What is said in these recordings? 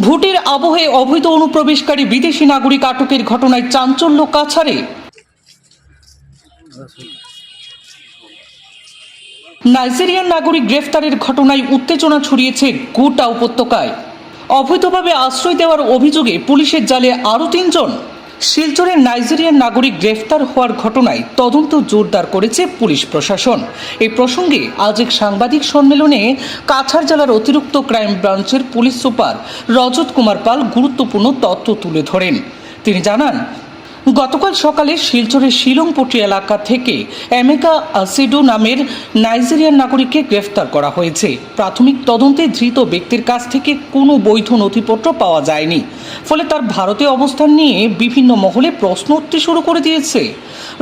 ভোটের আবহে অবৈধ অনুপ্রবেশকারী বিদেশি নাগরিক আটকের ঘটনায় চাঞ্চল্য কাছাড়ে। নাইজেরিয়ান নাগরিক গ্রেফতারের ঘটনায় উত্তেজনা ছড়িয়েছে গোটা উপত্যকায়। অবৈধভাবে আশ্রয় দেওয়ার অভিযোগে পুলিশের জালে আরও 3 জন। শিলচরের নাইজেরিয়ান নাগরিক গ্রেফতার হওয়ার ঘটনায় তদন্ত জোরদার করেছে পুলিশ প্রশাসন। এই প্রসঙ্গে আজ এক সাংবাদিক সম্মেলনে কাছাড় জেলার অতিরিক্ত ক্রাইম ব্রাঞ্চের পুলিশ সুপার রজত কুমার পাল গুরুত্বপূর্ণ তথ্য তুলে ধরেন। তিনি জানান, গতকাল সকালে শিলচরের শিলংপট্টি এলাকা থেকে এমেকা আসিডো নামের নাইজেরিয়ান নাগরিককে গ্রেফতার করা হয়েছে। প্রাথমিক তদন্তে ধৃত ব্যক্তির কাছ থেকে কোনো বৈধ নথিপত্র পাওয়া যায়নি, ফলে তার ভারতে অবস্থান নিয়ে বিভিন্ন মহলে প্রশ্ন উঠতে শুরু করে দিয়েছে।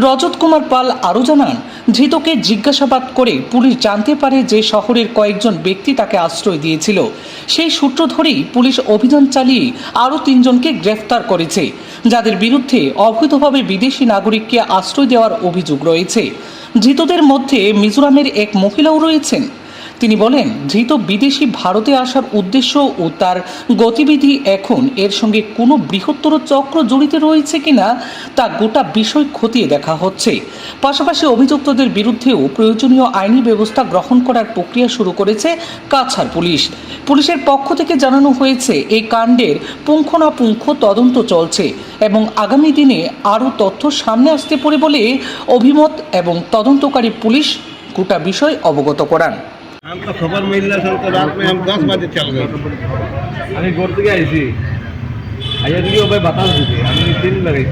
রজত কুমার পাল আরও জানান, ধৃতকে জিজ্ঞাসাবাদ করে পুলিশ জানতে পারে যে শহরের কয়েকজন ব্যক্তি তাকে আশ্রয় দিয়েছিল। সেই সূত্র ধরেই পুলিশ অভিযান চালিয়ে আরও 3 জনকে গ্রেফতার করেছে, যাদের বিরুদ্ধে অবৈধভাবে বিদেশি নাগরিককে আশ্রয় দেওয়ার অভিযোগ রয়েছে। ধৃতদের মধ্যে মিজোরামের এক মহিলাও রয়েছেন। তিনি বলেন, ধৃত বিদেশি ভারতে আসার উদ্দেশ্য ও তার গতিবিধি এখন এর সঙ্গে কোনো বৃহত্তর চক্র জড়িত রয়েছে কিনা তা গোটা বিষয় খতিয়ে দেখা হচ্ছে। পাশাপাশি অভিযুক্তদের বিরুদ্ধেও প্রয়োজনীয় আইনি ব্যবস্থা গ্রহণ করার প্রক্রিয়া শুরু করেছে কাছাড় পুলিশ। পুলিশের পক্ষ থেকে জানানো হয়েছে, এই কাণ্ডের পুঙ্খানুপুঙ্খ তদন্ত চলছে এবং আগামী দিনে আরও তথ্য সামনে আসতে পারে বলে অভিমত এবং তদন্তকারী পুলিশ গোটা বিষয় অবগত করান। हमको खबर मिलना सर तो रात में हम 10 बजे चल गए। আমি ঘর থেকে আইছি আইয়া দিকে ভাই বাতাস দিতে আমি 3 লাগাই।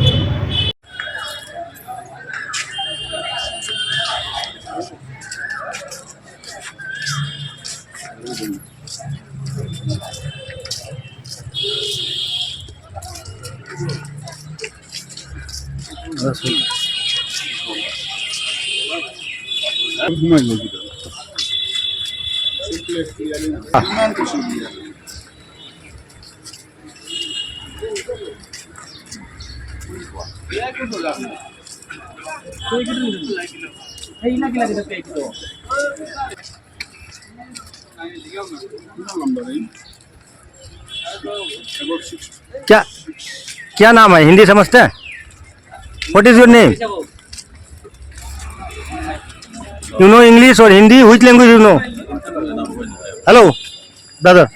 क्या क्या नाम है? हिंदी समझते हैं? What is your name? You know English और Hindi? Which language you know? Hello brother,